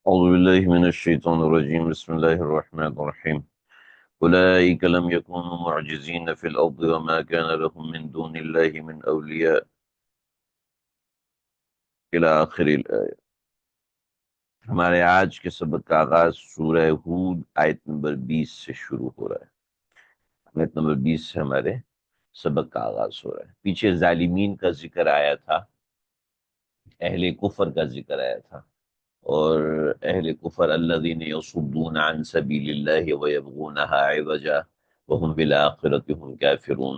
أعوذ بالله من الشيطان الرجيم بسم الله الرحمن الرحيم أولئك لم يكونوا معجزين في الأرض وما كان لهم من دون الله من أولياء إلى آخر الآية۔ ہمارے آج کے سبق کا آغاز سورہ ہود آیت نمبر 20 سے شروع ہو رہا ہے۔ آیت نمبر 20 سے ہمارے سبق کا آغاز ہو رہا ہے۔ پیچھے ظالمین کا ذکر آیا تھا، اہل کفر کا ذکر آیا تھا، اور اہل کفر الذین یصدون عن سبیل اللہ ویبغونها عوجا وهم بالآخرة هم کافرون،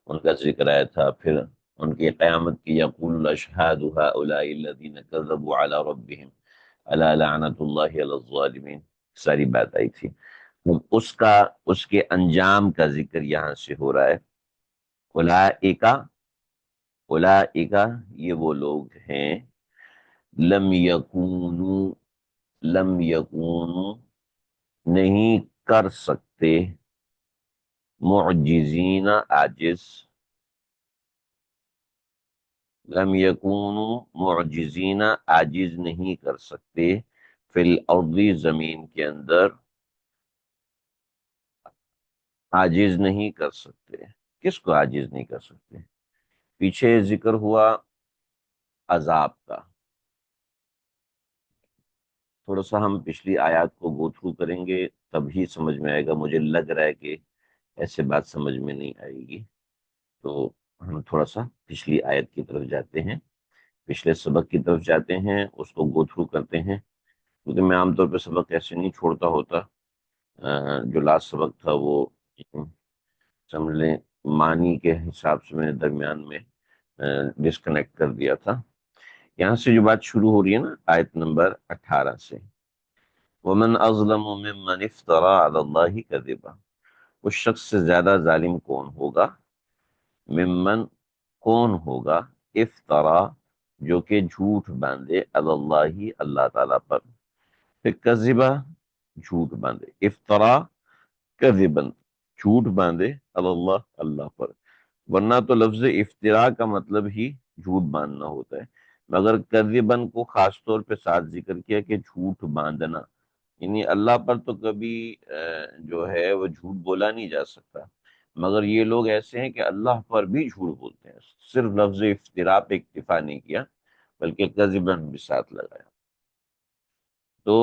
ان کا ذکر آیا تھا۔ پھر ان کی قیامت کی یقول الاشہاد هؤلاء الذین کذبوا علی ربهم الا لعنت اللہ علی الظالمین، ساری بات آئی تھی۔ اس کے انجام کا ذکر یہاں سے ہو رہا ہے۔ اولئک، اولئک یہ وہ لوگ ہیں، لم یکونوا، لم یکونوا نہیں کر سکتے، معجزین عاجز، لم یکونوا معجزین عاجز نہیں کر سکتے، فی الارض زمین کے اندر، عاجز نہیں کر سکتے۔ کس کو عاجز نہیں کر سکتے؟ پیچھے ذکر ہوا عذاب کا، تھوڑا سا ہم پچھلی آیات کو گو تھرو کریں گے تب ہی سمجھ میں آئے گا۔ مجھے لگ رہا ہے کہ ایسے بات سمجھ میں نہیں آئے گی، تو ہم تھوڑا سا پچھلی آیت کی طرف جاتے ہیں، پچھلے سبق کی طرف جاتے ہیں، اس کو گو تھرو کرتے ہیں، کیونکہ میں عام طور پہ سبق ایسے نہیں چھوڑتا ہوتا۔ جو لاسٹ سبق تھا وہ سمجھ لیں معنی کے حساب سے میں نے درمیان میں ڈسکنیکٹ کر دیا تھا۔ یہاں سے جو بات شروع ہو رہی ہے نا آیت نمبر 18 سے، وَمَنْ أَظْلَمُ مِمَّنِ افْتَرَىٰ عَلَى اللَّهِ كَذِبًا، اس شخص سے زیادہ ظالم کون ہوگا، ممن کون ہوگا، افطرا جو کہ جھوٹ باندھے، اللہ اللہ تعالیٰ پر، پھر کذبا جھوٹ باندھے، افطرا کذبن جھوٹ باندھے، اللہ اللہ پر، ورنہ تو لفظ افطرا کا مطلب ہی جھوٹ باندھنا ہوتا ہے، مگر کذبن کو خاص طور پہ ساتھ ذکر کیا کہ جھوٹ باندھنا، یعنی اللہ پر تو کبھی جو ہے وہ جھوٹ بولا نہیں جا سکتا، مگر یہ لوگ ایسے ہیں کہ اللہ پر بھی جھوٹ بولتے ہیں۔ صرف لفظ افتراء پہ اکتفا نہیں کیا بلکہ کذبن بھی ساتھ لگایا۔ تو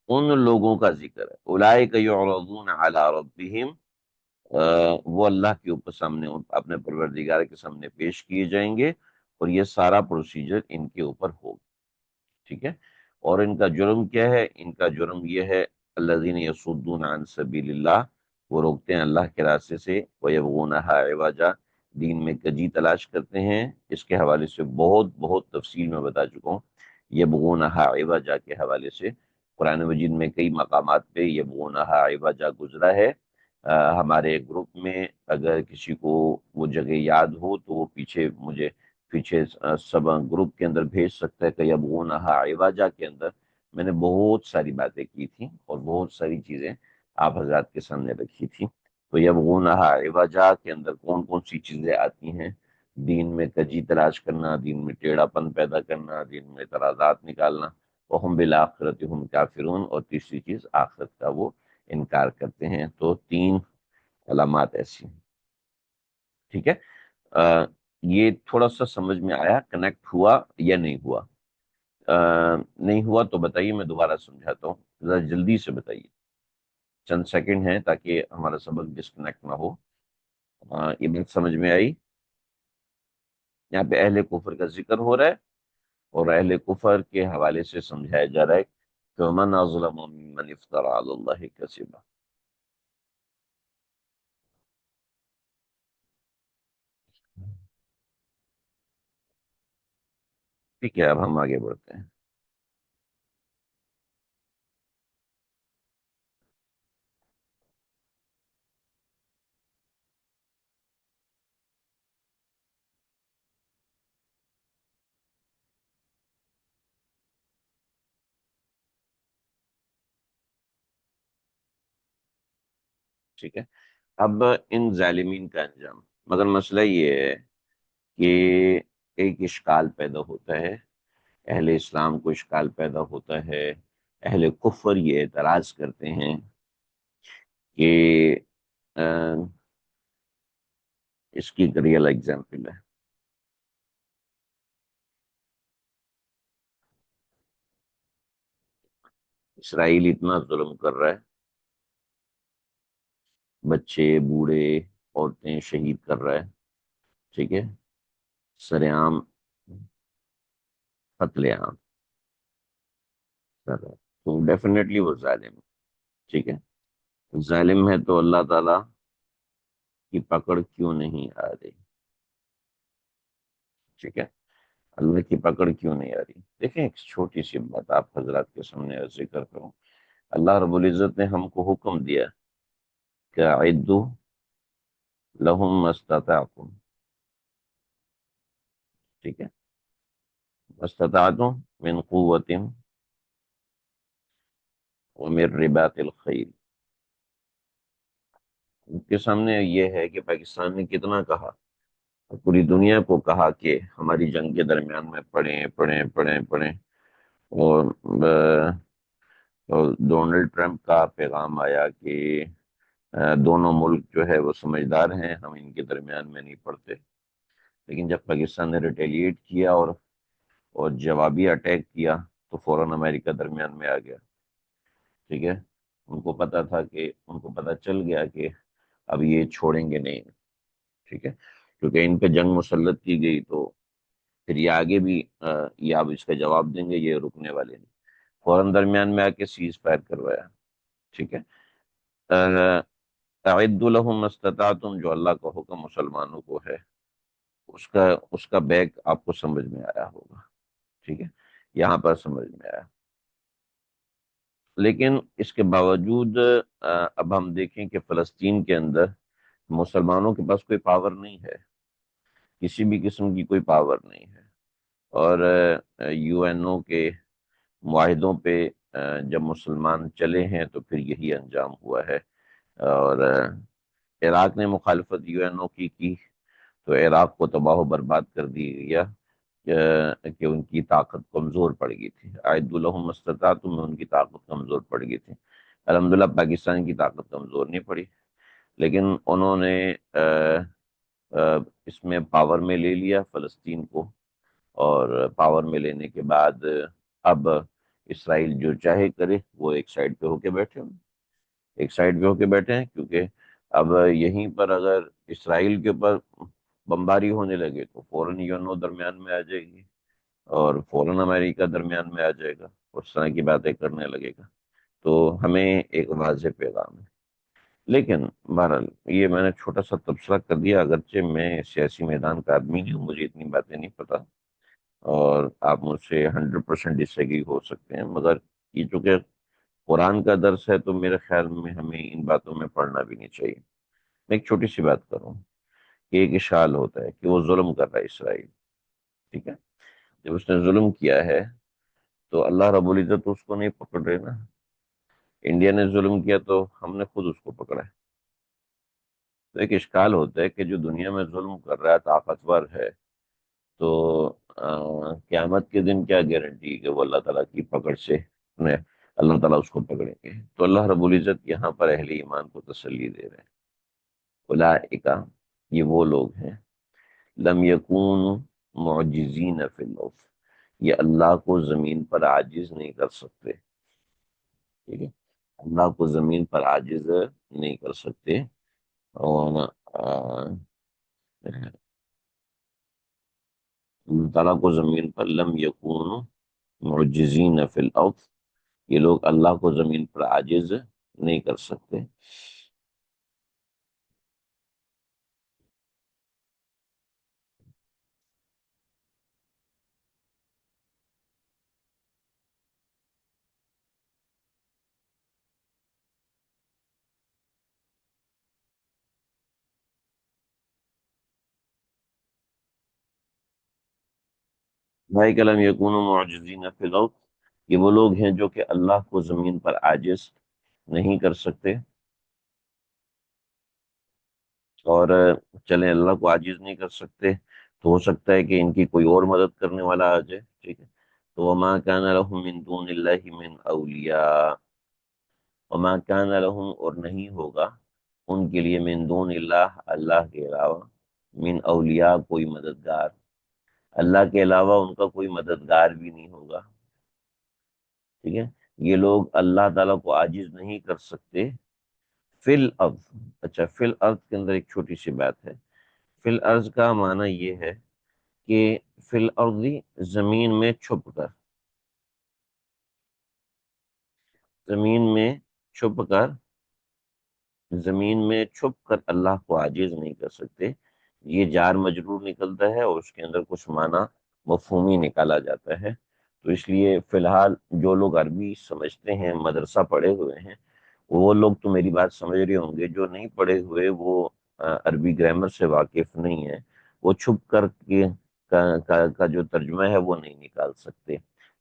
ان لوگوں کا ذکر ہے، اولئک یعرضون علی ربہم، وہ اللہ کے اوپر سامنے اپنے پروردگار کے سامنے پیش کیے جائیں گے، اور یہ سارا پروسیجر ان کے اوپر ہوگا، ٹھیک ہے۔ اور ان کا جرم کیا ہے؟ ان کا جرم یہ ہے الذین یصدون عن سبیل اللہ، وہ روکتے ہیں اللہ کے راستے سے، ویبغونہا عوجا، دین میں کجی تلاش کرتے ہیں۔ اس کے حوالے سے بہت بہت تفصیل میں بتا چکا ہوں، یبغونہا عوجا کے حوالے سے قرآن مجید میں کئی مقامات پہ یبغونہا عوجا گزرا ہے۔ ہمارے گروپ میں اگر کسی کو وہ جگہ یاد ہو تو وہ پیچھے سب گروپ کے اندر بھیج سکتا ہے کہ یبغونہا عوجا کے اندر میں نے بہت ساری باتیں کی تھیں اور بہت ساری چیزیں آپ حضرات کے سامنے رکھی تھی۔ تو یبغونہا عوجا کے اندر کون کون سی چیزیں آتی ہیں؟ دین میں کجی تلاش کرنا، دین میں ٹیڑھا پن پیدا کرنا، دین میں اعتراضات نکالنا، وہم بالآخرۃ ہم کافرون، اور تیسری چیز آخرت کا وہ انکار کرتے ہیں۔ تو تین علامات ایسی ہیں، ٹھیک ہے۔ یہ تھوڑا سا سمجھ میں آیا، کنیکٹ ہوا یا نہیں ہوا؟ نہیں ہوا تو بتائیے، میں دوبارہ سمجھاتا ہوں، ذرا جلدی سے بتائیے، چند سیکنڈ ہیں تاکہ ہمارا سبق ڈسکنیکٹ نہ ہو۔ یہ بات سمجھ میں آئی؟ یہاں پہ اہل کفر کا ذکر ہو رہا ہے، اور اہل کفر کے حوالے سے سمجھایا جا رہا ہے کہ من اظلم ممن افترى علی اللہ کذبا۔ ٹھیک ہے، اب ہم آگے بڑھتے ہیں۔ ٹھیک ہے، اب ان ظالمین کا انجام، مگر مسئلہ یہ ہے کہ ایک اشکال پیدا ہوتا ہے، اہل اسلام کو اشکال پیدا ہوتا ہے اہل کفر یہ اعتراض کرتے ہیں کہ آ، اس کی ایک ریئل ایگزامپل ہے. اسرائیل اتنا ظلم کر رہا ہے، بچے بوڑھے عورتیں شہید کر رہا ہے. ٹھیک ہے، سر عام قتل عام کر رہا ہے. تو ڈیفینیٹلی وہ ظالم ہے. ٹھیک ہے، ظالم ہے تو اللہ تعالی کی پکڑ کیوں نہیں آ رہی؟ ٹھیک ہے، اللہ کی پکڑ کیوں نہیں آ رہی؟ دیکھیں، ایک چھوٹی سی بات آپ حضرات کے سامنے ذکر کروں. اللہ رب العزت نے ہم کو حکم دیا کہ اعدوا لہم ما استطعتم. ٹھیک ہے، ما استطعتم من قوت ومن رباط الخیل. ان کے سامنے یہ ہے کہ پاکستان نے کتنا کہا، پوری دنیا کو کہا کہ ہماری جنگ کے درمیان میں پڑھیں پڑھیں پڑھیں پڑھیں. اور اور ڈونلڈ ٹرمپ کا پیغام آیا کہ دونوں ملک جو ہے وہ سمجھدار ہیں، ہم ان کے درمیان میں نہیں پڑتے. لیکن جب پاکستان نے ریٹیلیٹ کیا اور جوابی اٹیک کیا تو فوراً امریکہ درمیان میں آ گیا. ٹھیک ہے، ان کو پتہ چل گیا کہ اب یہ چھوڑیں گے نہیں. ٹھیک ہے، کیونکہ ان پہ جنگ مسلط کی گئی تو پھر یہ آگے بھی یہ اب اس کا جواب دیں گے، یہ رکنے والے نہیں. فوراً درمیان میں آ کے سیز فائر کروایا. ٹھیک ہے، اعدوا لہم ما استطعتم جو اللہ کا حکم مسلمانوں کو ہے، اس کا اس کا بیک آپ کو سمجھ میں آیا ہوگا. ٹھیک ہے، یہاں پر سمجھ میں آیا. لیکن اس کے باوجود اب ہم دیکھیں کہ فلسطین کے اندر مسلمانوں کے پاس کوئی پاور نہیں ہے، کسی بھی قسم کی کوئی پاور نہیں ہے. اور یو این او کے معاہدوں پہ جب مسلمان چلے ہیں تو پھر یہی انجام ہوا ہے. اور عراق نے مخالفت یو این او کی تو عراق کو تباہ و برباد کر دی گیا کہ ان کی طاقت کمزور پڑ گئی تھی. اعدوا لہم ما استطعتم میں ان کی طاقت کمزور پڑ گئی تھی. الحمدللہ پاکستان کی طاقت کمزور نہیں پڑی، لیکن انہوں نے اس میں پاور میں لے لیا فلسطین کو. اور پاور میں لینے کے بعد اب اسرائیل جو چاہے کرے، وہ ایک سائڈ پہ ہو کے بیٹھے ہیں. ایک سائڈ پہ ہو کے بیٹھے ہیں کیونکہ اب یہیں پر اگر اسرائیل کے اوپر بمباری ہونے لگے تو فوراً یونو درمیان میں آ جائے گی اور فوراً امریکہ درمیان میں آ جائے گا، اس طرح کی باتیں کرنے لگے گا. تو ہمیں ایک واضح پیغام ہے. لیکن بہرحال یہ میں نے چھوٹا سا تبصرہ کر دیا، اگرچہ میں سیاسی میدان کا آدمی نہیں ہوں، مجھے اتنی باتیں نہیں پتہ، اور آپ مجھ سے 100% ڈس ایگری ہو سکتے ہیں. مگر یہ چونکہ قرآن کا درس ہے تو میرے خیال میں ہمیں ان باتوں میں پڑھنا بھی نہیں چاہیے. میں ایک چھوٹی سی بات کروں کہ ایک اشکال ہوتا ہے کہ وہ ظلم کر رہا ہے اسرائیل. ٹھیک ہے، جب اس نے ظلم کیا ہے تو اللہ رب العزت تو اس کو نہیں پکڑ رہے نا. انڈیا نے ظلم کیا تو ہم نے خود اس کو پکڑا ہے. تو ایک اشکال ہوتا ہے کہ جو دنیا میں ظلم کر رہا ہے، طاقتور ہے، تو قیامت کے دن کیا گارنٹی کہ وہ اللہ تعالیٰ کی پکڑ سے اللہ تعالیٰ اس کو پکڑیں گے؟ تو اللہ رب العزت یہاں پر اہل ایمان کو تسلی دے رہے ہیں. اولئک، یہ وہ لوگ ہیں، لم یکون معجزین فی الارض، یہ اللہ کو زمین پر عاجز نہیں کر سکتے. ٹھیک ہے، اللہ کو زمین پر عاجز نہیں کر سکتے. اور اللہ تعالیٰ کو زمین پر لم یکون معجزین فی الارض، یہ لوگ اللہ کو زمین پر عاجز نہیں کر سکتے. بھائی کلم یکون معجزین فی الارض، یہ وہ لوگ ہیں جو کہ اللہ کو زمین پر عاجز نہیں کر سکتے. اور چلیں اللہ کو عاجز نہیں کر سکتے تو ہو سکتا ہے کہ ان کی کوئی اور مدد کرنے والا آ جائے. ٹھیک ہے، تو وما کان لهم من دون اللہ من اولیاء، وما کان لهم اور نہیں ہوگا ان کے لیے من دون اللہ اللہ کے علاوہ من اولیاء کوئی مددگار، اللہ کے علاوہ ان کا کوئی مددگار بھی نہیں ہوگا، ٹھیک ہے۔ یہ لوگ اللہ تعالیٰ کو عاجز نہیں کر سکتے فی الارض۔ اچھا، فی الارض کے اندر ایک چھوٹی سی بات ہے۔ فی الارض کا معنی یہ ہے کہ فی الارض زمین میں چھپ کر، زمین میں چھپ کر، زمین میں چھپ کر اللہ کو عاجز نہیں کر سکتے، یہ جار مجرور نکلتا ہے اور اس کے اندر کچھ معنی مفہومی نکالا جاتا ہے۔ تو اس لیے فی الحال جو لوگ عربی سمجھتے ہیں، مدرسہ پڑھے ہوئے ہیں، وہ لوگ تو میری بات سمجھ رہے ہوں گے۔ جو نہیں پڑھے ہوئے وہ عربی گرامر سے واقف نہیں ہے، وہ چھپ کر کے کا جو ترجمہ ہے وہ نہیں نکال سکتے،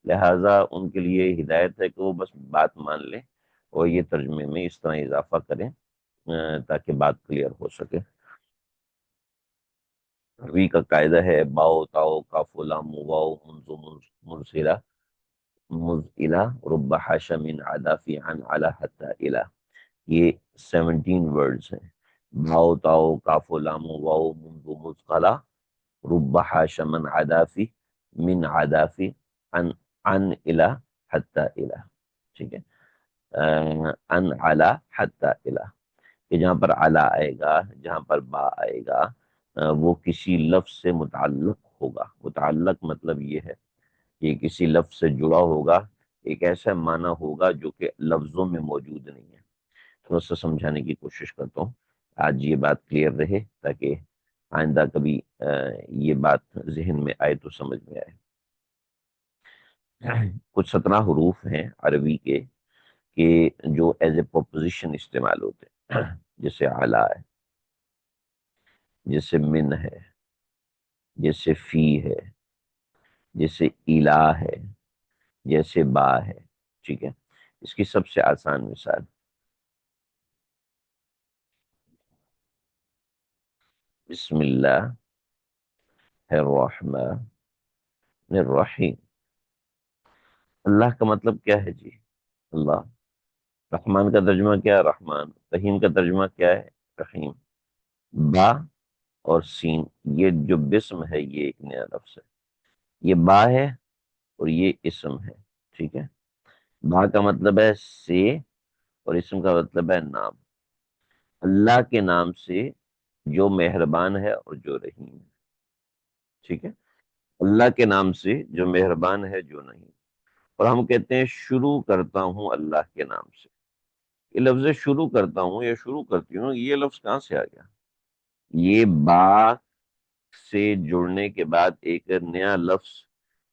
لہٰذا ان کے لیے ہدایت ہے کہ وہ بس بات مان لیں اور یہ ترجمے میں اس طرح اضافہ کریں تاکہ بات کلیئر ہو سکے۔ عربی کا قاعدہ ہے باؤ تاؤ کاف لام واؤ منذ منزلہ مزئلہ رب حاشا من عدافی عن علا حتی الہ، یہ 17 ورڈز ہیں۔ باؤ تاؤ کاف لام واؤ منذ مزقلہ رب حاشا من عدافی من عدافی عن الہ حتی الہ، ٹھیک ہے۔ ان علا حتی الہ، کہ جہاں پر علا آئے گا، جہاں پر با آئے گا، وہ کسی لفظ سے متعلق ہوگا۔ متعلق مطلب یہ ہے کہ کسی لفظ سے جڑا ہوگا، ایک ایسا معنی ہوگا جو کہ لفظوں میں موجود نہیں ہے۔ تھوڑا سا سمجھانے کی کوشش کرتا ہوں، آج یہ بات کلیئر رہے تاکہ آئندہ کبھی یہ بات ذہن میں آئے تو سمجھ میں آئے۔ کچھ 17 حروف ہیں عربی کے کہ جو ایز اے پروپوزیشن استعمال ہوتے ہیں، جیسے علا ہے، جیسے من ہے، جیسے فی ہے، جیسے الہ ہے، جیسے با ہے، ٹھیک ہے۔ اس کی سب سے آسان مثال بسم اللہ الرحمن الرحیم۔ اللہ کا مطلب کیا ہے جی؟ اللہ۔ رحمان کا ترجمہ کیا ہے؟ رحمان۔ رحیم کا ترجمہ کیا ہے؟ رحیم۔ با اور سین، یہ جو بسم ہے یہ ایک نیا لفظ ہے، یہ با ہے اور یہ اسم ہے، ٹھیک ہے۔ با کا مطلب ہے سے اور اسم کا مطلب ہے نام۔ اللہ کے نام سے جو مہربان ہے اور جو رحیم ہے، ٹھیک ہے۔ اللہ کے نام سے جو مہربان ہے جو نہیں، اور ہم کہتے ہیں شروع کرتا ہوں اللہ کے نام سے۔ یہ لفظ شروع کرتا ہوں یا شروع کرتی ہوں، یہ لفظ کہاں سے آ گیا؟ یہ با سے جڑنے کے بعد ایک نیا لفظ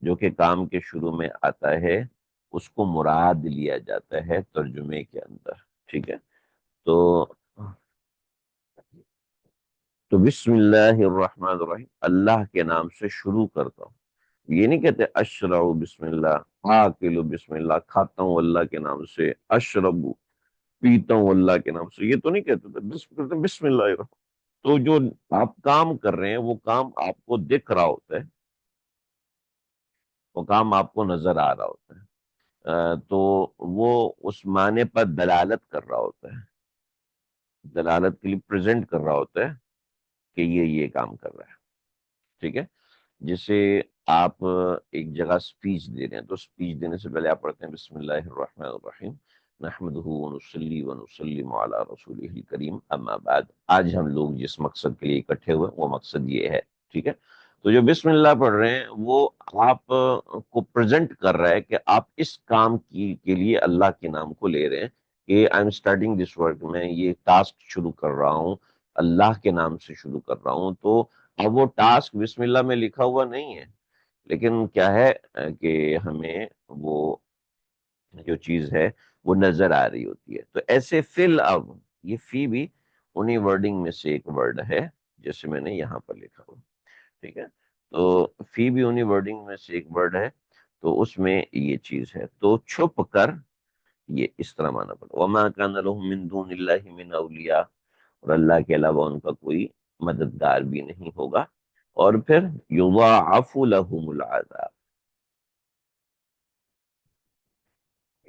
جو کہ کام کے شروع میں آتا ہے، اس کو مراد لیا جاتا ہے ترجمے کے اندر، ٹھیک ہے۔ تو تو بسم اللہ الرحمن الرحیم، اللہ کے نام سے شروع کرتا ہوں۔ یہ نہیں کہتے اشرع بسم اللہ، آکل بسم اللہ، کھاتا ہوں اللہ کے نام سے، اشرب پیتا ہوں اللہ کے نام سے، یہ تو نہیں کہتے تھے، کہتے ہیں بسم اللہ الرحمن۔ تو جو آپ کام کر رہے ہیں وہ کام آپ کو دکھ رہا ہوتا ہے، وہ کام آپ کو نظر آ رہا ہوتا ہے، تو وہ اس معنی پر دلالت کر رہا ہوتا ہے، دلالت کے لیے پریزنٹ کر رہا ہوتا ہے کہ یہ کام کر رہا ہے، ٹھیک ہے۔ جیسے آپ ایک جگہ سپیچ دے رہے ہیں تو سپیچ دینے سے پہلے آپ پڑھتے ہیں بسم اللہ الرحمن الرحیم نحمدہ ونصلی ونسلم علی رسولہ الکریم اما بعد۔ آج ہم لوگ جس مقصد کے لیے اکٹھے ہوئے وہ مقصد یہ ہے، ٹھیک ہے۔ تو جو بسم اللہ پڑھ رہے ہیں وہ آپ کو پریزنٹ کر رہا ہے کہ آپ اس کام کے لیے اللہ کے نام کو لے رہے ہیں کہ I am starting this work, میں یہ ٹاسک شروع کر رہا ہوں، اللہ کے نام سے شروع کر رہا ہوں۔ تو اب وہ ٹاسک بسم اللہ میں لکھا ہوا نہیں ہے، لیکن کیا ہے کہ ہمیں وہ جو چیز ہے وہ نظر آ رہی ہوتی ہے۔ تو ایسے فل اب یہ فی بھی انہی ورڈنگ میں سے ایک ورڈ ہے جیسے میں نے یہاں پر لکھا ہوا، ٹھیک ہے۔ تو فی بھی انہی ورڈنگ میں سے ایک ورڈ ہے، تو اس میں یہ چیز ہے۔ تو چھپ کر، یہ اس طرح مانا پڑا وما کان لهم من دون اللہ من اولیاء، اور اللہ کے علاوہ ان کا کوئی مددگار بھی نہیں ہوگا۔ اور پھر یضاعف لهم العذاب،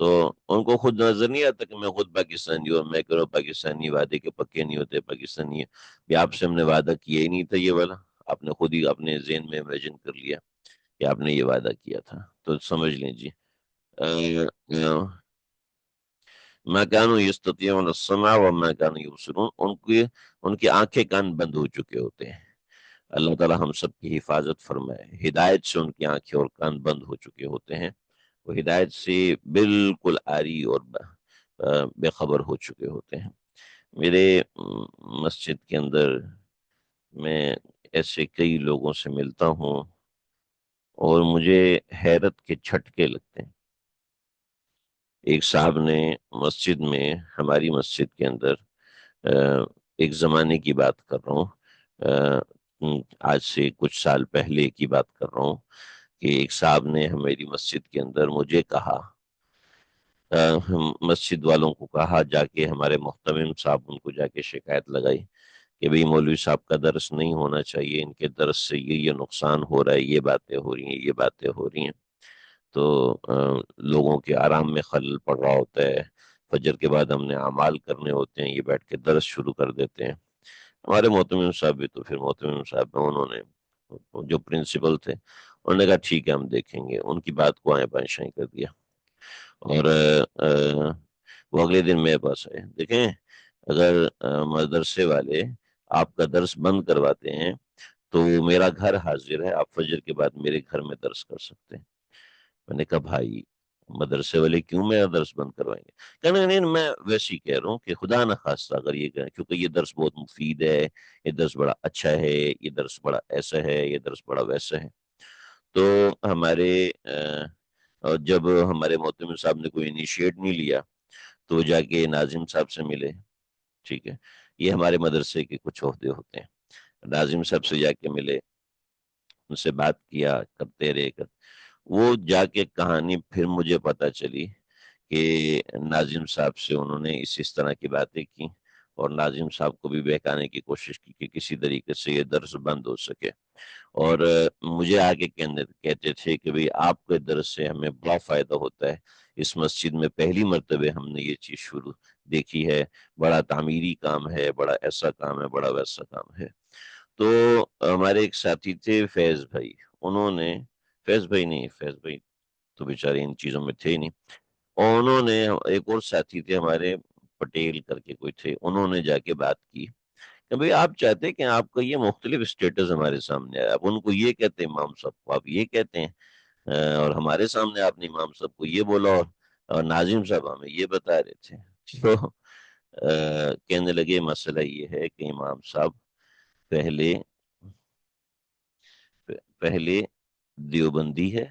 تو ان کو خود نظر نہیں آتا کہ میں خود پاکستانی ہوں، میں کروں پاکستانی وعدے کے پکے نہیں ہوتے پاکستانی بھی، آپ سے ہم نے وعدہ کیا ہی نہیں تھا یہ والا، آپ نے خود ہی اپنے ذہن میں امیجن کر لیا کہ آپ نے یہ وعدہ کیا تھا، تو سمجھ لیں جی۔ ما كانوا يستطيعون السمع وما كانوا يبصرون، ان کی آنکھیں کان بند ہو چکے ہوتے ہیں۔ اللہ تعالی ہم سب کی حفاظت فرمائے، ہدایت سے ان کی آنکھیں اور کان بند ہو چکے ہوتے ہیں، وہ ہدایت سے بالکل عاری اور بے خبر ہو چکے ہوتے ہیں۔ میرے مسجد کے اندر میں ایسے کئی لوگوں سے ملتا ہوں اور مجھے حیرت کے جھٹکے لگتے ہیں۔ ایک صاحب نے مسجد میں، ہماری مسجد کے اندر، ایک زمانے کی بات کر رہا ہوں، آج سے کچھ سال پہلے کی بات کر رہا ہوں، کہ ایک صاحب نے ہماری مسجد کے اندر مجھے کہا، مسجد والوں کو کہا جا کے، ہمارے محتمم صاحب ان کو جا کے شکایت لگائی کہ بھئی مولوی صاحب کا درس نہیں ہونا چاہیے، ان کے درس سے یہ نقصان ہو رہا ہے، یہ باتیں ہو رہی ہیں، یہ باتیں ہو رہی ہیں، تو لوگوں کے آرام میں خلل پڑ رہا ہوتا ہے، فجر کے بعد ہم نے اعمال کرنے ہوتے ہیں، یہ بیٹھ کے درس شروع کر دیتے ہیں۔ ہمارے محتمم صاحب بھی تو پھر محتمم صاحب ہیں، انہوں نے جو پرنسپل تھے انہوں نے کہا ٹھیک ہے ہم دیکھیں گے، ان کی بات کو آئیں بائیں شائیں کر دیا، اور وہ اگلے دن میرے پاس آئے، دیکھیں اگر مدرسے والے آپ کا درس بند کرواتے ہیں تو میرا گھر حاضر ہے، آپ فجر کے بعد میرے گھر میں درس کر سکتے ہیں۔ میں نے کہا بھائی مدرسے والے کیوں میرا درس بند کروائیں گے؟ کہنے نہیں میں ویسے ہی کہہ رہا ہوں کہ خدا نہ خواستہ اگر یہ کہیں، کیونکہ یہ درس بہت مفید ہے، یہ درس بڑا اچھا ہے، یہ درس بڑا ایسا ہے، یہ درس بڑا ویسا ہے۔ تو ہمارے اور جب ہمارے محتمم صاحب نے کوئی انیشیٹ نہیں لیا تو وہ جا کے ناظم صاحب سے ملے، ٹھیک ہے، یہ ہمارے مدرسے کے کچھ عہدے ہوتے ہیں، ناظم صاحب سے جا کے ملے، ان سے بات کیا، کرتے رہے وہ جا کے کہانی پھر مجھے پتا چلی کہ ناظم صاحب سے انہوں نے اس طرح کی باتیں کی، اور ناظم صاحب کو بھی بہکانے کی کوشش کی کہ کسی طریقے سے یہ درس بند ہو سکے، اور مجھے آگے کہتے تھے کہ بھئی آپ کے درس سے ہمیں بڑا فائدہ ہوتا ہے، اس مسجد میں پہلی مرتبہ ہم نے یہ چیز شروع دیکھی ہے، بڑا تعمیری کام ہے، بڑا ایسا کام ہے، بڑا ویسا کام ہے۔ تو ہمارے ایک ساتھی تھے فیض بھائی، انہوں نے، فیض بھائی نہیں، فیض بھائی تو بیچارے ان چیزوں میں تھے ہی نہیں، اور انہوں نے، ایک اور ساتھی تھے ہمارے پٹیل کر کے کوئی تھے، انہوں نے جا کے بات کی کہ بھئی آپ چاہتے ہیں کہ آپ کا یہ مختلف سٹیٹس ہمارے سامنے آیا، آپ ان کو یہ کہتے ہیں امام صاحب کو آپ یہ کہتے ہیں، اور ہمارے سامنے آپ نے امام صاحب کو یہ بولا، اور ناظم صاحب ہمیں یہ بتا رہے تھے۔ تو کہنے لگے مسئلہ یہ ہے کہ امام صاحب پہلے پہلے دیوبندی ہے،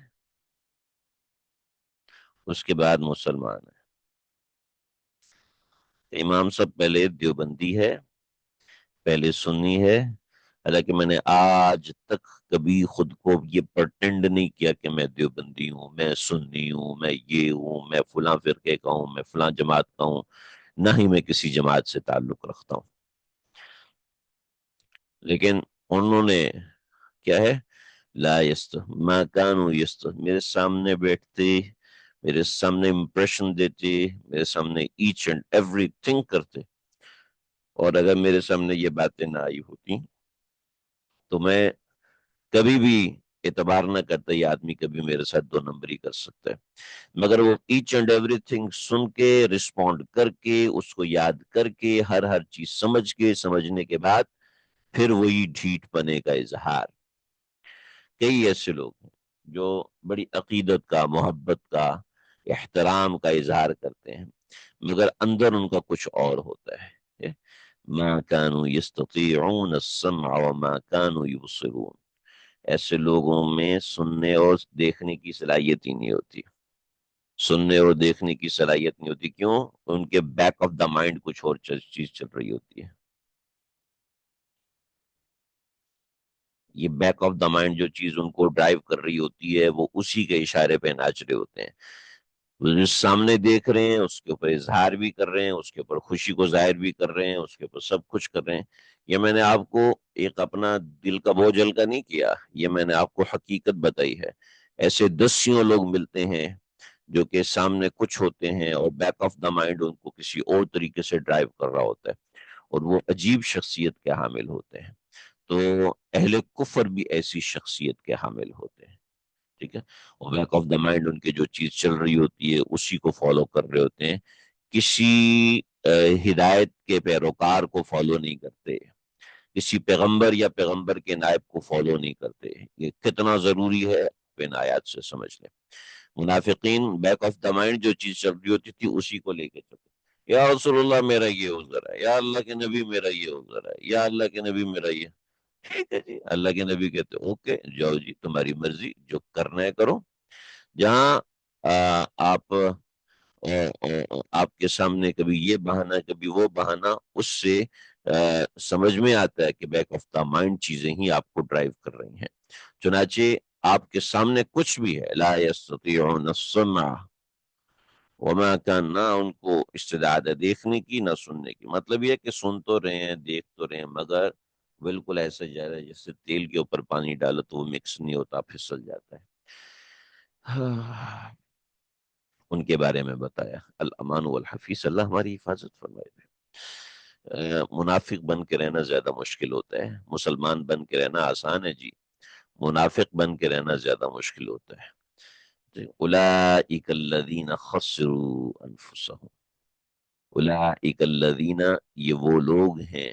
اس کے بعد مسلمان ہے۔ امام صاحب پہلے دیوبندی ہے، پہلے سنی ہے، حالانکہ میں نے آج تک کبھی خود کو یہ پرٹینڈ نہیں کیا کہ میں دیوبندی ہوں، میں سنی ہوں، میں یہ ہوں، میں فلاں فرقے کا ہوں، میں فلاں جماعت کا ہوں، نہ ہی میں کسی جماعت سے تعلق رکھتا ہوں۔ لیکن انہوں نے کیا ہے، لا یست ما کانوا یست، میرے سامنے بیٹھتے، میرے سامنے امپریشن دیتے، میرے سامنے ایچ اینڈ ایوری تھنگ کرتے، اور اگر میرے سامنے یہ باتیں نہ آئی ہوتی تو میں کبھی بھی اعتبار نہ کرتا یہ آدمی کبھی میرے ساتھ دو نمبری کر سکتا ہے، مگر وہ ایچ اینڈ ایوری تھنگ سن کے، رسپونڈ کر کے، اس کو یاد کر کے، ہر چیز سمجھ کے، سمجھنے کے بعد پھر وہی ڈھیٹ پنے کا اظہار۔ کئی ایسے لوگ ہیں جو بڑی عقیدت کا، محبت کا، احترام کا اظہار کرتے ہیں، مگر اندر ان کا کچھ اور ہوتا ہے۔ ما كانوا يستطيعون السمع وما كانوا يبصرون، ایسے لوگوں میں سننے اور دیکھنے کی صلاحیت ہی نہیں ہوتی، سننے اور دیکھنے کی صلاحیت نہیں ہوتی، کیوں؟ ان کے بیک آف دا مائنڈ کچھ اور چیز چل رہی ہوتی ہے، یہ بیک آف دا مائنڈ جو چیز ان کو ڈرائیو کر رہی ہوتی ہے وہ اسی کے اشارے پہ ناچ رہے ہوتے ہیں، وہ جو سامنے دیکھ رہے ہیں اس کے اوپر اظہار بھی کر رہے ہیں، اس کے اوپر خوشی کو ظاہر بھی کر رہے ہیں، اس کے اوپر سب کچھ کر رہے ہیں۔ یہ میں نے آپ کو ایک اپنا دل کا بوجھ ہلکا نہیں کیا، یہ میں نے آپ کو حقیقت بتائی ہے۔ ایسے دسیوں لوگ ملتے ہیں جو کہ سامنے کچھ ہوتے ہیں اور back of the mind in کو کسی اور طریقے سے ڈرائیو کر رہا ہوتا ہے، اور وہ عجیب شخصیت کے حامل ہوتے ہیں۔ تو اہل کفر بھی ایسی شخصیت کے حامل ہوتے ہیں، ٹھیک ہے، اور back of the mind in کی جو چیز چل رہی ہوتی ہے اسی کو فالو کر رہے ہوتے ہیں، کسی ہدایت کے پیروکار کو فالو نہیں کرتے، کسی پیغمبر یا پیغمبر کے نائب کو فالو نہیں کرتے۔ یہ کتنا ضروری ہے آپ ان آیات سے سمجھ لیں۔ منافقین بیک آف دا مائنڈ جو چیز چل رہی ہوتی تھی اسی کو لے کے چلتے، یا رسول اللہ میرا یہ عذر ہے، یا اللہ کے نبی میرا یہ عذر ہے، یا اللہ کے نبی میرا یہ، ٹھیک ہے جی، اللہ کے نبی کہتے اوکے جاؤ جی تمہاری مرضی، جو کرنا ہے کرو۔ جہاں آپ آپ کے سامنے کبھی یہ بہانہ کبھی وہ بہانہ، اس سے سمجھ میں آتا ہے کہ بیک آف دا مائنڈ چیزیں ہی آپ کو ڈرائیو کر رہی ہیں۔ چنانچہ آپ کے سامنے کچھ بھی ہے، لا يستطيعون السمع وما كان، نہ ان کو استطاعت ہے دیکھنے کی نہ سننے کی، مطلب یہ ہے کہ سن تو رہے ہیں دیکھ تو رہے ہیں مگر بالکل ایسا جا رہا ہے جیسے تیل کے اوپر پانی ڈالو تو وہ مکس نہیں ہوتا، پھسل جاتا ہے۔ ان کے بارے میں بتایا، الامان والحفیظ، اللہ ہماری حفاظت فرمائے۔ منافق بن کے رہنا زیادہ مشکل ہوتا ہے، مسلمان بن کے رہنا آسان ہے جی، منافق بن کے رہنا زیادہ مشکل ہوتا ہے۔ اولئک الذین خسروا انفسهم، اولئک الذین، یہ وہ لوگ ہیں،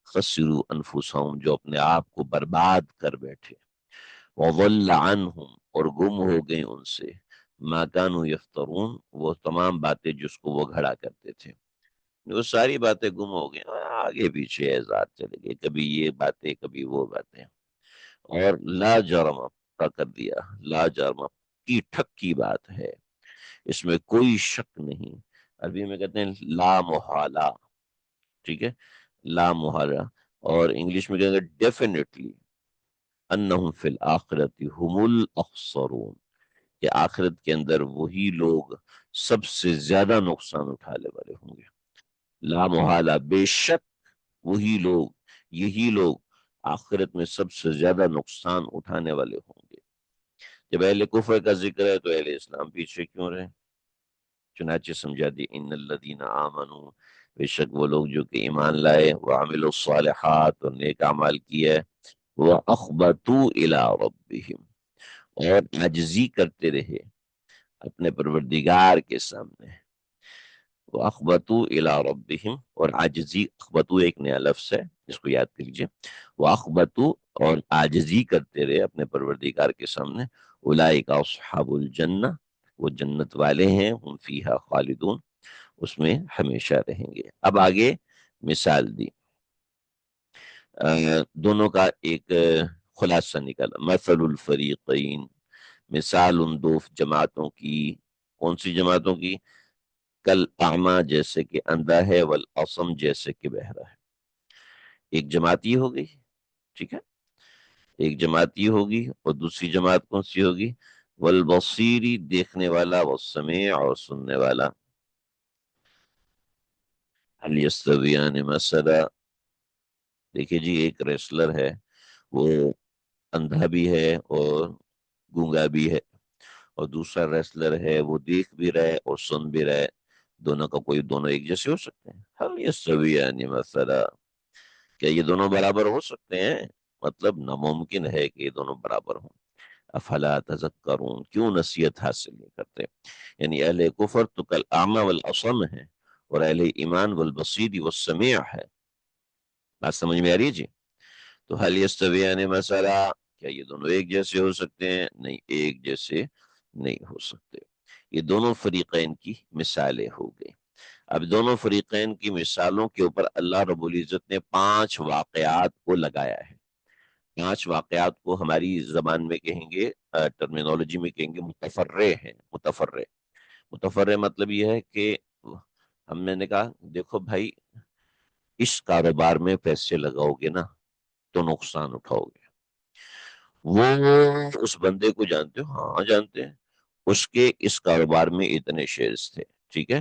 خسروا انفسهم جو اپنے آپ کو برباد کر بیٹھے، وضل عنہم، اور گم ہو گئے ان سے، ما کانوا یفترون، وہ تمام باتیں جس کو وہ گھڑا کرتے تھے، وہ ساری باتیں گم ہو گئی، آگے پیچھے اعزاز چلے گئے، کبھی یہ باتیں کبھی وہ باتیں، اور لا جرم کا کر دیا، لا جرم کی ٹھک کی بات ہے، اس میں کوئی شک نہیں، عربی میں کہتے ہیں لا محالہ، ٹھیک ہے، لا محالہ، اور انگلش میں کہیں گے ڈیفینیٹلی انہم فی الآخرۃ ہم الاخسرون، کہ آخرت کے اندر وہی لوگ سب سے زیادہ نقصان اٹھانے والے ہوں گے، لا محالہ بے شک وہی لوگ، یہی لوگ آخرت میں سب سے زیادہ نقصان اٹھانے والے ہوں گے۔ جب اہل کفر کا ذکر ہے تو اہل اسلام پیچھے کیوں رہے؟ چنانچہ سمجھا دی ان الذین آمنوا، بے شک وہ لوگ جو کہ ایمان لائے، وعملوا الصالحات، اور نیک اعمال کیا ہے، واخبتوا الی ربہم، اور عاجزی کرتے رہے اپنے پروردگار کے سامنے، وَأَخْبَتُوا إِلَىٰ رَبِّهِمْ، اور عاجزی، اخبتو ایک نیا لفظ ہے اس کو یاد کر لیجئے، وَأَخْبَتُوا، اور عاجزی کرتے رہے اپنے پروردگار کے سامنے، أُولَٰئِكَ أَصْحَابُ الْجَنَّةِ، وہ جنت والے ہیں، ہم فیہا خالدون، اس میں ہمیشہ رہیں گے۔ اب آگے مثال دی، دونوں کا ایک خلاصہ نکالا، مثل الفریقین، مثال ان دو جماعتوں کی، کون سی جماعتوں کی؟ کل اعمیٰ، جیسے کہ اندھا ہے، والاصم، جیسے کہ بہرا ہے۔ ایک جماعت یہ ہوگی، ٹھیک ہے، ایک جماعت یہ ہوگی، اور دوسری جماعت کون سی ہوگی؟ والبصیری، دیکھنے والا، والسمیع، اور سننے والا۔ هل یستویان مثلا، دیکھیے جی، ایک ریسلر ہے، وہ اندھا بھی ہے اور گونگا بھی ہے، اور دوسرا ریسلر ہے وہ دیکھ بھی رہے اور سن بھی رہے، دونوں کا کوئی، دونوں ایک جیسے ہو سکتے ہیں؟ ہم یستویان مثلا، کیا یہ دونوں برابر ہو سکتے ہیں؟ مطلب ناممکن ہے کہ یہ دونوں برابر ہوں۔ افلا تذکرون، کیوں نصیحت حاصل نہیں کرتے؟ یعنی اہل کفر تو کل اعمیٰ والاصم ہے، اور اہل ایمان والبصیر والسمیع ہے، بات سمجھ میں آ رہی ہے جی؟ تو حل یستویان مثلا، کیا یہ دونوں ایک جیسے ہو سکتے ہیں؟ نہیں، ایک جیسے نہیں ہو سکتے۔ یہ دونوں فریقین کی مثالیں ہو گئی۔ اب دونوں فریقین کی مثالوں کے اوپر اللہ رب العزت نے 5 واقعات کو لگایا ہے۔ 5 واقعات کو ہماری زبان میں کہیں گے، ٹرمینالوجی میں کہیں گے متفرع ہیں، متفرع، متفرع مطلب یہ ہے کہ ہم نے کہا دیکھو بھائی، اس کاروبار میں پیسے لگاؤ گے نا تو نقصان اٹھاؤ گے۔ وہ اس بندے کو جانتے ہو؟ ہاں جانتے ہیں، اس کے اس کاروبار میں اتنے شیئرز تھے، ٹھیک ہے،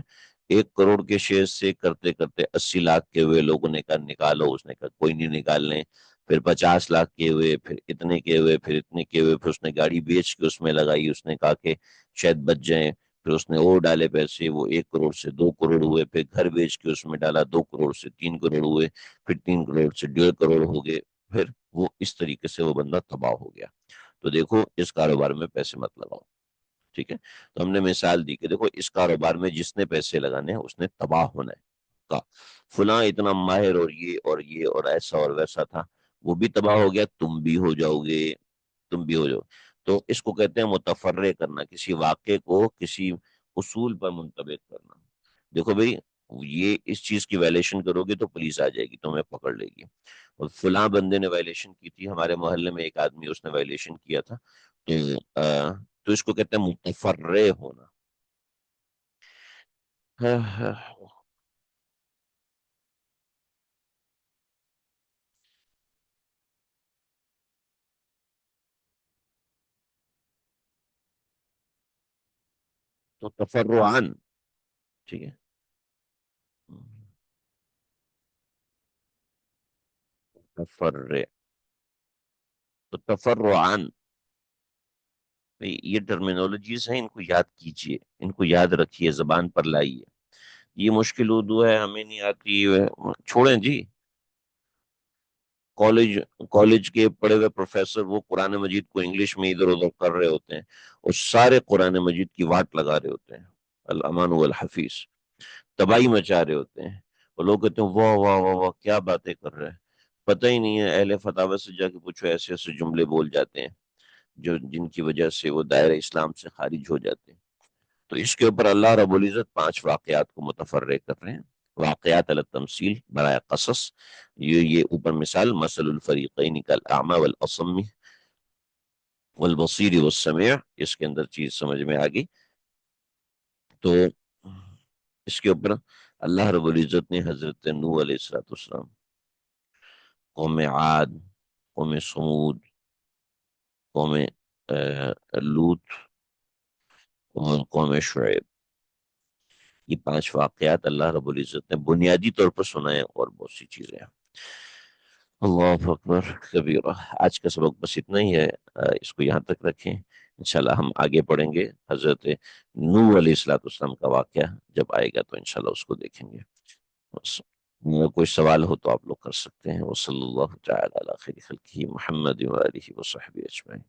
1 کروڑ کے شیئر سے کرتے کرتے 80 لاکھ کے ہوئے، لوگوں نے کہا نکالو، اس نے کہا کوئی نہیں نکالنے، پھر 50 لاکھ کے ہوئے، پھر اتنے کے ہوئے، پھر اتنے کے ہوئے، پھر اس نے گاڑی بیچ کے اس میں لگائی، اس نے کہا کہ شاید بچ جائیں، پھر اس نے اور ڈالے پیسے، وہ 1 کروڑ سے 2 کروڑ ہوئے، پھر گھر بیچ کے اس میں ڈالا، 2 کروڑ سے 3 کروڑ ہوئے، پھر 3 کروڑ سے 1.5 کروڑ ہو گئے، پھر وہ اس طریقے سے وہ بندہ تباہ ہو گیا۔ تو دیکھو اس کاروبار میں پیسے مت لگاؤ، ٹھیک ہے؟ تو ہم نے مثال دی کہ دیکھو اس کاروبار میں جس نے پیسے لگانے ہیں اس نے تباہ ہونا ہے کا فلاں اتنا ماہر اور یہ اور یہ اور ایسا اور ویسا تھا، وہ بھی تباہ ہو گیا، تم بھی ہو جاؤ گے، تم بھی ہو جاؤ۔ تو اس کو کہتے ہیں متفرع کرنا، کسی واقعے کو کسی اصول پر منطبق کرنا۔ دیکھو بھائی، یہ اس چیز کی وائلیشن کرو گے تو پولیس آ جائے گی، تمہیں پکڑ لے گی، اور فلاں بندے نے وائلیشن کی تھی، ہمارے محلے میں ایک آدمی اس نے وائلیشن کیا تھا، تو تو اس کو کہتے ہیں متفرع ہونا۔ تو تفرعن، ٹھیک ہے، تفرع، تو تفرعن، یہ ٹرمینالوجیز ہیں، ان کو یاد کیجئے، ان کو یاد رکھیے، زبان پر لائیے۔ یہ مشکل اردو ہے، ہمیں نہیں آتی ہے، چھوڑیں جی۔ کالج کالج کے پڑھے ہوئے پروفیسر وہ قرآن مجید کو انگلش میں ادھر ادھر کر رہے ہوتے ہیں، اور سارے قرآن مجید کی واٹ لگا رہے ہوتے ہیں، الامان والحفیظ، تباہی مچا رہے ہوتے ہیں، اور لوگ کہتے ہیں واہ واہ واہ واہ کیا باتیں کر رہے ہیں۔ پتہ ہی نہیں ہے، اہل فتاوی سے جا کے پوچھو، ایسے ایسے جملے بول جاتے ہیں جو جن کی وجہ سے وہ دائرہ اسلام سے خارج ہو جاتے ہیں۔ تو اس کے اوپر اللہ رب العزت 5 واقعات کو متفرع کر رہے ہیں، واقعات علی التمثیل برائے قصص، یہ اوپر مثال، مثل الفریقین کالاعمی والاصم والبصیر والسمیع، اس کے اندر چیز سمجھ میں آ گئی۔ تو اس کے اوپر اللہ رب العزت نے حضرت نوح علیہ السلام، قوم عاد، قوم سمود، قوم لوط اور قوم شعیب، یہ 5 واقعات اللہ رب العزت نے بنیادی طور پر سنائے، اور بہت سی چیزیں ہیں۔ اللہ اکبر کبیرہ۔ آج کا سبق بس اتنا ہی ہے، اس کو یہاں تک رکھیں، انشاءاللہ ہم آگے پڑھیں گے، حضرت نوح علیہ السلام کا واقعہ جب آئے گا تو انشاءاللہ اس کو دیکھیں گے۔ بس کوئی سوال ہو تو آپ لوگ کر سکتے ہیں۔ وصلی اللہ تعالی علی خیر خلقہ محمد وآلہ وصحبہ اجمعین۔